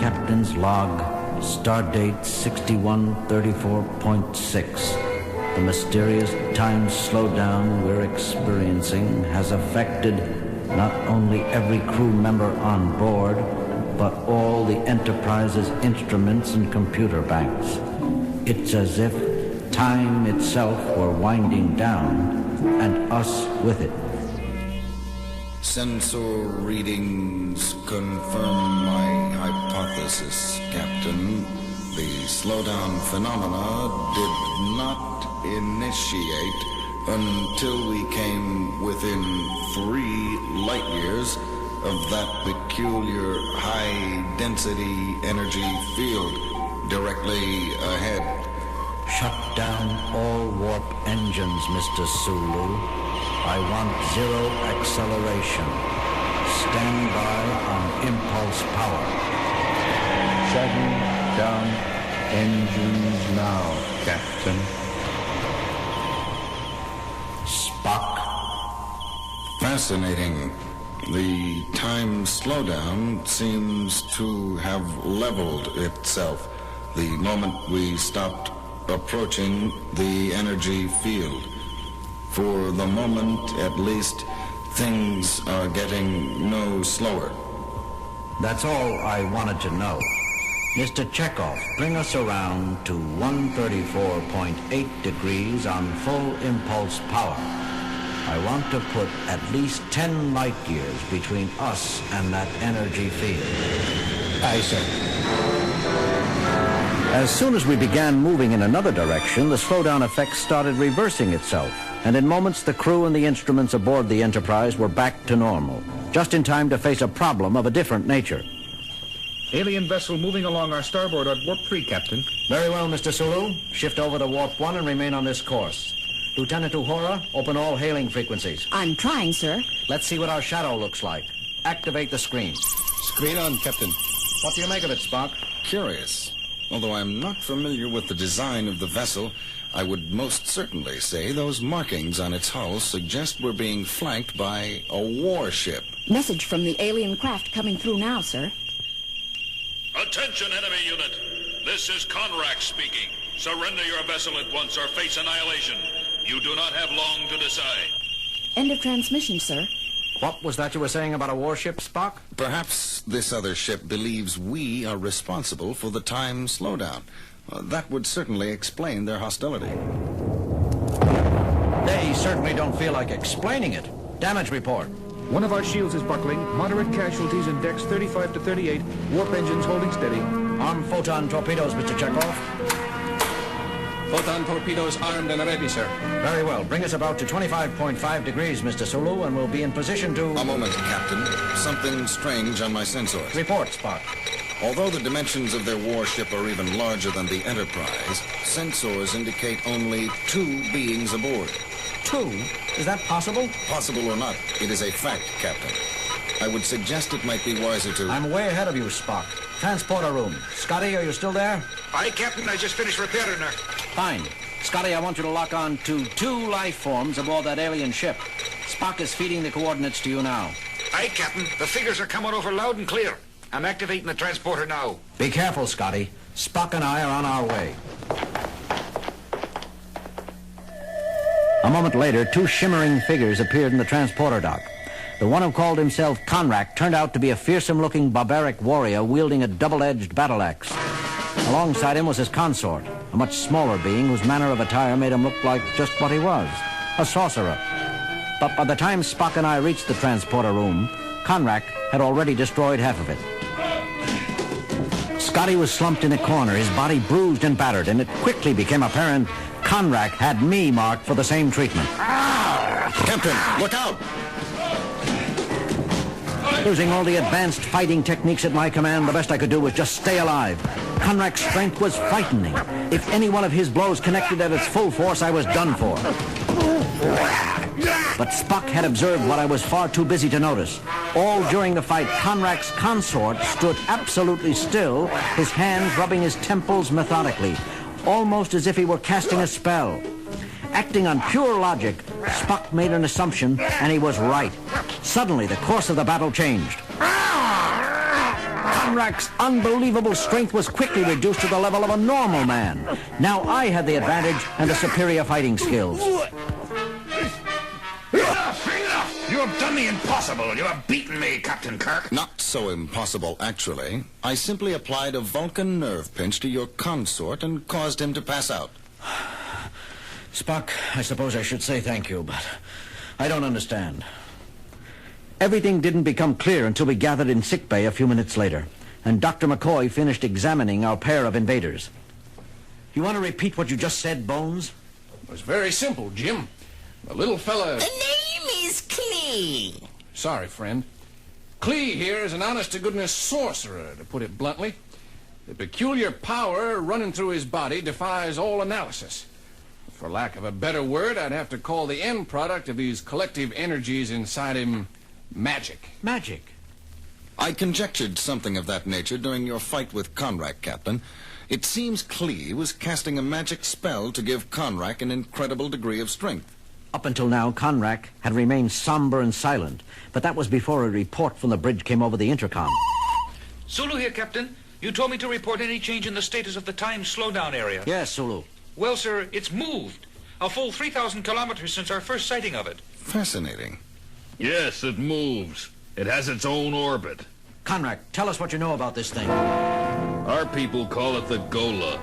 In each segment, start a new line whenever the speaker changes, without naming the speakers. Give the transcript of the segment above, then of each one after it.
Captain's log, stardate 6134.6. The mysterious time slowdown we're experiencing has affected not only every crew member on board, but all the Enterprise's instruments and computer banks. It's as if time itself were winding down, and us with it.
Sensor readings confirm my hypothesis, Captain. The slowdown phenomena did not initiate until we came within 3 light years of that peculiar high-density energy field directly ahead.
Shut down all warp engines, Mr. Sulu. I want 0 acceleration. Stand by on impulse power.
Shutting down engines now, Captain.
Spock.
Fascinating. The time slowdown seems to have leveled itself the moment we stopped approaching the energy field. For the moment, at least, things are getting no slower.
That's all I wanted to know. Mr. Chekhov, bring us around to 134.8 degrees on full impulse power. I want to put at least 10 light years between us and that energy field.
Aye, sir.
As soon as we began moving in another direction, the slowdown effect started reversing itself, and in moments the crew and the instruments aboard the Enterprise were back to normal, just in time to face a problem of a different nature.
Alien vessel moving along our starboard at warp 3, Captain.
Very well, Mr. Sulu. Shift over to warp 1 and remain on this course. Lieutenant Uhura, open all hailing frequencies.
I'm trying, sir.
Let's see what our shadow looks like. Activate the screen.
Screen on, Captain.
What do you make of it, Spock?
Curious. Although I'm not familiar with the design of the vessel, I would most certainly say those markings on its hull suggest we're being flanked by a warship.
Message from the alien craft coming through now, sir.
Attention, enemy unit. This is Conrack speaking. Surrender your vessel at once or face annihilation. You do not have long to decide.
End of transmission, sir.
What was that you were saying about a warship, Spock?
Perhaps this other ship believes we are responsible for the time slowdown. That would certainly explain their hostility.
They certainly don't feel like explaining it. Damage report.
One of our shields is buckling. Moderate casualties in decks 35 to 38. Warp engines holding steady.
Arm photon torpedoes, Mr. Chekhov.
Photon torpedoes armed and ready, sir.
Very well. Bring us about to 25.5 degrees, Mr. Sulu, and we'll be in position to...
A moment, Captain. Something strange on my sensors.
Report, Spock.
Although the dimensions of their warship are even larger than the Enterprise, sensors indicate only 2 beings aboard.
2? Is that possible?
Possible or not, it is a fact, Captain. I would suggest it might be wiser to...
I'm way ahead of you, Spock. Transporter room. Scotty, are you still there?
Aye, Captain. I just finished repairing her.
Fine. Scotty, I want you to lock on to 2 life forms aboard that alien ship. Spock is feeding the coordinates to you now.
Aye, Captain. The figures are coming over loud and clear. I'm activating the transporter now.
Be careful, Scotty. Spock and I are on our way. A moment later, 2 shimmering figures appeared in the transporter dock. The one who called himself Conrack turned out to be a fearsome-looking barbaric warrior wielding a double-edged battle axe. Alongside him was his consort, a much smaller being whose manner of attire made him look like just what he was, a sorcerer. But by the time Spock and I reached the transporter room, Conrack had already destroyed half of it. Scotty was slumped in a corner, his body bruised and battered, and it quickly became apparent Conrack had me marked for the same treatment.
Captain, look out!
Using all the advanced fighting techniques at my command, the best I could do was just stay alive. Conrack's strength was frightening. If any one of his blows connected at its full force, I was done for. But Spock had observed what I was far too busy to notice. All during the fight, Conrack's consort stood absolutely still, his hands rubbing his temples methodically, almost as if he were casting a spell. Acting on pure logic, Spock made an assumption, and he was right. Suddenly, the course of the battle changed. Conrac's unbelievable strength was quickly reduced to the level of a normal man. Now I had the advantage and the superior fighting skills.
You have done the impossible. You have beaten me, Captain Kirk.
Not so impossible, actually. I simply applied a Vulcan nerve pinch to your consort and caused him to pass out.
Spock, I suppose I should say thank you, but I don't understand. Everything didn't become clear until we gathered in sickbay a few minutes later, and Dr. McCoy finished examining our pair of invaders. You want to repeat what you just said, Bones?
It was very simple, Jim. The little fella...
The name is Klee.
Sorry, friend. Klee here is an honest-to-goodness sorcerer, to put it bluntly. The peculiar power running through his body defies all analysis. For lack of a better word, I'd have to call the end product of these collective energies inside him magic.
Magic?
I conjectured something of that nature during your fight with Conrack, Captain. It seems Klee was casting a magic spell to give Conrack an incredible degree of strength.
Up until now, Conrack had remained somber and silent, but that was before a report from the bridge came over the intercom.
Sulu here, Captain. You told me to report any change in the status of the time slowdown area.
Yes, Sulu.
Well, sir, it's moved. A full 3,000 kilometers since our first sighting of it.
Fascinating.
Yes, it moves. It has its own orbit.
Conrack, tell us what you know about this thing.
Our people call it the Gola,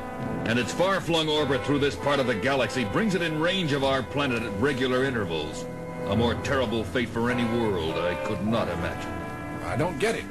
and its far-flung orbit through this part of the galaxy brings it in range of our planet at regular intervals. A more terrible fate for any world I could not imagine.
I don't get it.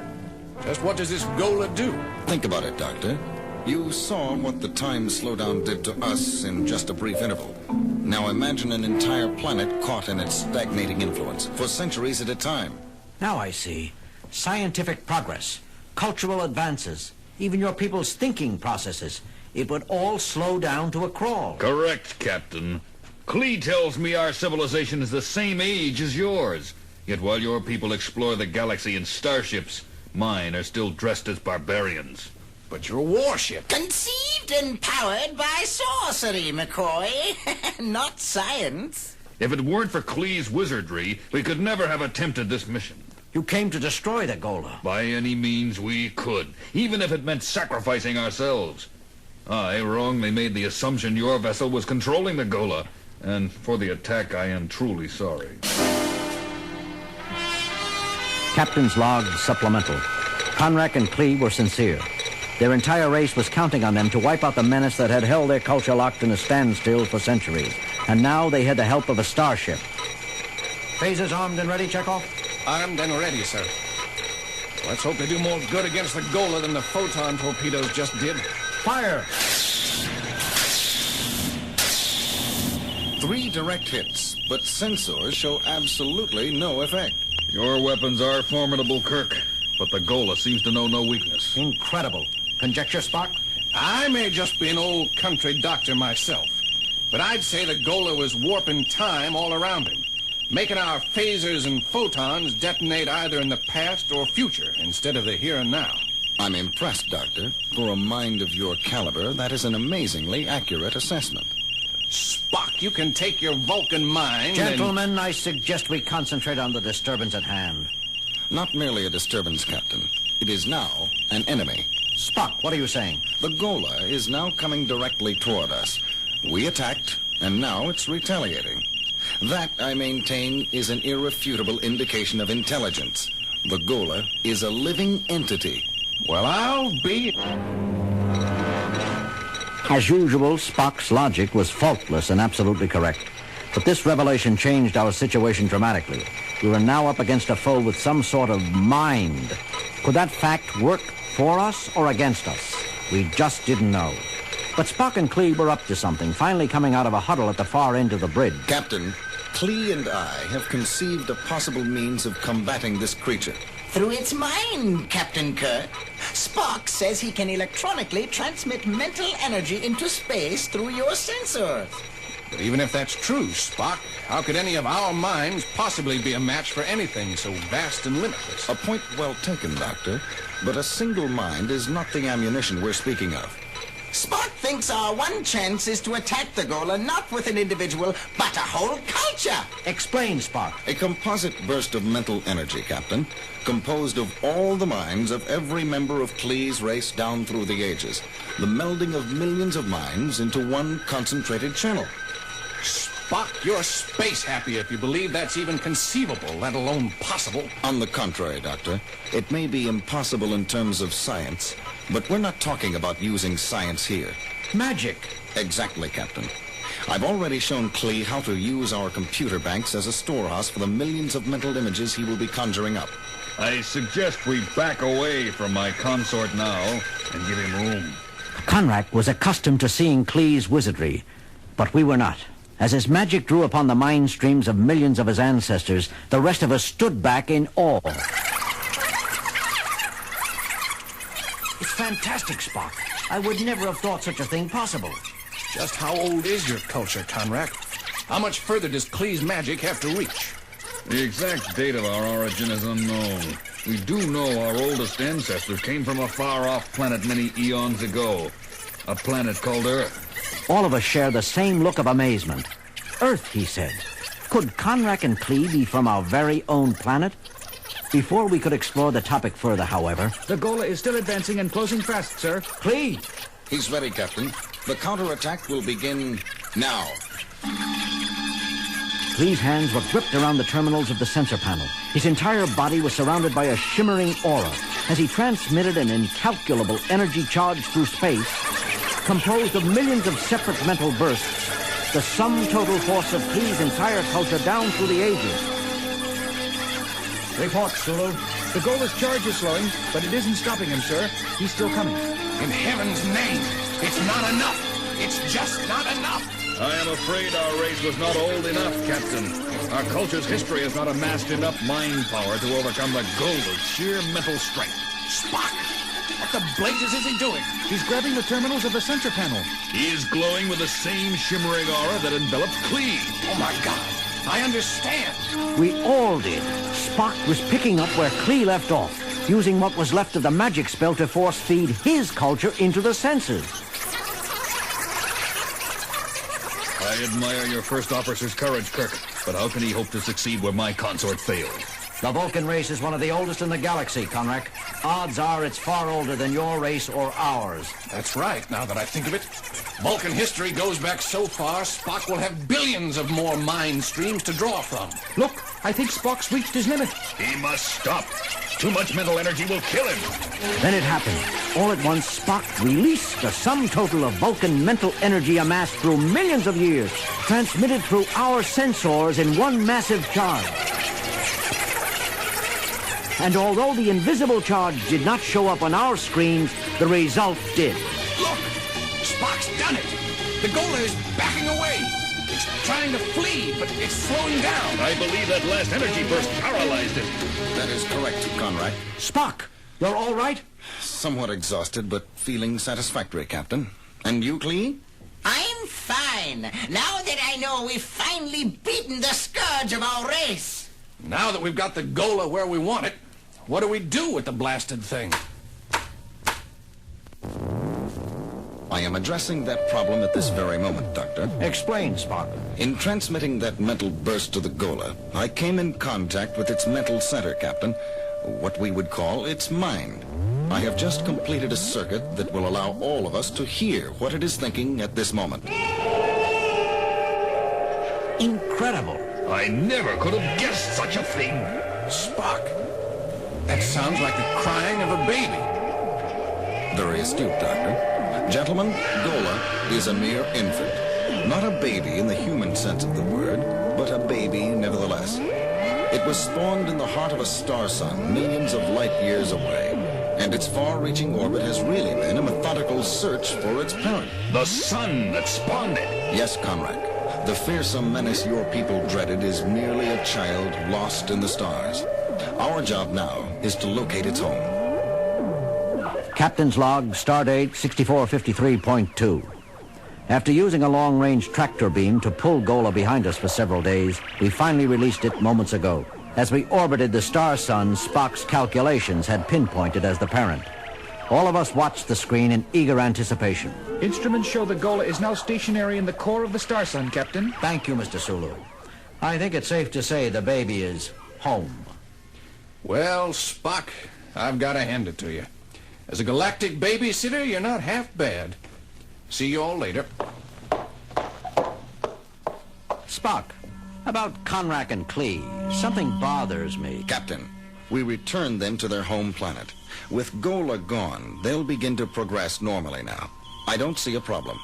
Just what does this Gola do?
Think about it, Doctor. You saw what the time slowdown did to us in just a brief interval. Now imagine an entire planet caught in its stagnating influence for centuries at a time.
Now I see. Scientific progress, cultural advances, even your people's thinking processes. It would all slow down to a crawl.
Correct, Captain. Klee tells me our civilization is the same age as yours. Yet while your people explore the galaxy in starships, mine are still dressed as barbarians.
But your warship.
Conceived and powered by sorcery, McCoy. Not science.
If it weren't for Klee's wizardry, we could never have attempted this mission.
You came to destroy the Gola.
By any means we could, even if it meant sacrificing ourselves. I wrongly made the assumption your vessel was controlling the Gola, and for the attack I am truly sorry.
Captain's log supplemental. Conrack and Klee were sincere. Their entire race was counting on them to wipe out the menace that had held their culture locked in a standstill for centuries. And now they had the help of a starship. Phasers armed and ready, Chekhov?
Armed and ready, sir. Let's hope they do more good against the Gola than the photon torpedoes just did.
Fire!
3 direct hits, but sensors show absolutely no effect.
Your weapons are formidable, Kirk, but the Gola seems to know no weakness.
Incredible. Conjecture, Spock?
I may just be an old country doctor myself, but I'd say the Gola was warping time all around him, making our phasers and photons detonate either in the past or future instead of the here and now.
I'm impressed, Doctor. For a mind of your caliber, that is an amazingly accurate assessment.
Spock, you can take your Vulcan mind
Gentlemen, I suggest we concentrate on the disturbance at hand.
Not merely a disturbance, Captain. It is now an enemy.
Spock, what are you saying?
The Gola is now coming directly toward us. We attacked, and now it's retaliating. That, I maintain, is an irrefutable indication of intelligence. The Gola is a living entity.
Well, I'll be...
As usual, Spock's logic was faultless and absolutely correct. But this revelation changed our situation dramatically. We were now up against a foe with some sort of mind. Could that fact work for us or against us? We just didn't know. But Spock and Klee were up to something, finally coming out of a huddle at the far end of the bridge.
Captain, Klee and I have conceived a possible means of combating this creature.
Through its mind, Captain Kirk. Spock says he can electronically transmit mental energy into space through your sensors.
But even if that's true, Spock, how could any of our minds possibly be a match for anything so vast and limitless?
A point well taken, Doctor. But a single mind is not the ammunition we're speaking of.
Spock thinks our one chance is to attack the Gola not with an individual, but a whole culture.
Explain, Spock.
A composite burst of mental energy, Captain, composed of all the minds of every member of Klee's race down through the ages. The melding of millions of minds into one concentrated channel.
Spock, you're space happy if you believe that's even conceivable, let alone possible.
On the contrary, Doctor, it may be impossible in terms of science, but we're not talking about using science here.
Magic.
Exactly, Captain. I've already shown Klee how to use our computer banks as a storehouse for the millions of mental images he will be conjuring up.
I suggest we back away from my consort now and give him room.
Conrack was accustomed to seeing Klee's wizardry, but we were not. As his magic drew upon the mind streams of millions of his ancestors, the rest of us stood back in awe. It's fantastic, Spock. I would never have thought such a thing possible.
Just how old is your culture, Conrack? How much further does Klee's magic have to reach?
The exact date of our origin is unknown. We do know our oldest ancestors came from a far-off planet many eons ago. A planet called Earth.
All of us share the same look of amazement. Earth, he said. Could Conrack and Klee be from our very own planet? Before we could explore the topic further, however...
The Gola is still advancing and closing fast, sir.
Klee!
He's ready, Captain. The counterattack will begin now.
Klee's hands were gripped around the terminals of the sensor panel. His entire body was surrounded by a shimmering aura as he transmitted an incalculable energy charge through space, composed of millions of separate mental bursts, the sum total force of Klee's entire culture down through the ages.
Report, Sulu. The Gola's charge is slowing, but it isn't stopping him, sir. He's still coming.
In heaven's name, it's not enough. It's just not enough.
I am afraid our race was not old enough, Captain. Our culture's history has not amassed enough mind power to overcome the Gola's sheer mental strength.
Spock! What the blazes is he doing?
He's grabbing the terminals of the sensor panel.
He is glowing with the same shimmering aura that envelops Klee.
Oh, my God. I understand.
We all did. Spock was picking up where Klee left off, using what was left of the magic spell to force feed his culture into the sensors.
I admire your first officer's courage, Kirk, but how can he hope to succeed where my consort failed?
The Vulcan race is one of the oldest in the galaxy, Conrack. Odds are it's far older than your race or ours.
That's right, now that I think of it. Vulcan history goes back so far, Spock will have billions of more mind streams to draw from.
Look, I think Spock's reached his limit.
He must stop. Too much mental energy will kill him.
Then it happened. All at once, Spock released the sum total of Vulcan mental energy amassed through millions of years, transmitted through our sensors in one massive charge. And although the invisible charge did not show up on our screens, the result did.
Look! Spock's done it! The Gola is backing away! It's trying to flee, but it's slowing down!
I believe that last energy burst paralyzed it.
That is correct, Conrack.
Spock, you're all right?
Somewhat exhausted, but feeling satisfactory, Captain. And you, Klee?
I'm fine. Now that I know we've finally beaten the scourge of our race.
Now that we've got the Gola where we want it, what do we do with the blasted thing?
I am addressing that problem at this very moment, Doctor.
Explain, Spock.
In transmitting that mental burst to the Gola, I came in contact with its mental center, Captain. What we would call its mind. I have just completed a circuit that will allow all of us to hear what it is thinking at this moment.
Incredible.
I never could have guessed such a thing.
Spock, that sounds like the crying of a baby.
Very astute, Doctor. Gentlemen, Gola is a mere infant. Not a baby in the human sense of the word, but a baby nevertheless. It was spawned in the heart of a star sun millions of light years away, and its far-reaching orbit has really been a methodical search for its parent.
The sun that spawned it.
Yes, Conrack. The fearsome menace your people dreaded is merely a child lost in the stars. Our job now is to locate its home.
Captain's log, Stardate 6453.2. After using a long-range tractor beam to pull Gola behind us for several days, we finally released it moments ago. As we orbited the star sun, Spock's calculations had pinpointed as the parent. All of us watched the screen in eager anticipation.
Instruments show the Gola is now stationary in the core of the star sun, Captain.
Thank you, Mr. Sulu. I think it's safe to say the baby is home.
Well, Spock, I've got to hand it to you. As a galactic babysitter, you're not half bad. See you all later.
Spock, about Conrack and Klee, something bothers me.
Captain, we returned them to their home planet. With Gola gone, they'll begin to progress normally now. I don't see a problem.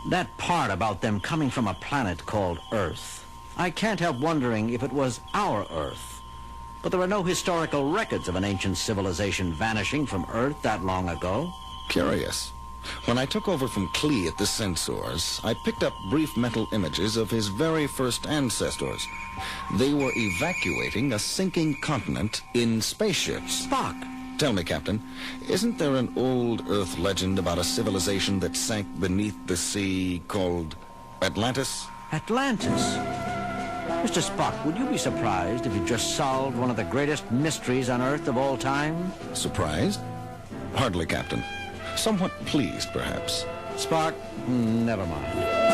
That part about them coming from a planet called Earth. I can't help wondering if it was our Earth. But there are no historical records of an ancient civilization vanishing from Earth that long ago.
Curious. When I took over from Klee at the Sensors, I picked up brief mental images of his very first ancestors. They were evacuating a sinking continent in spaceships.
Spock!
Tell me, Captain, isn't there an old Earth legend about a civilization that sank beneath the sea called Atlantis?
Atlantis? Mr. Spock, would you be surprised if you just solved one of the greatest mysteries on Earth of all time?
Surprised? Hardly, Captain. Somewhat pleased, perhaps.
Spock, never mind.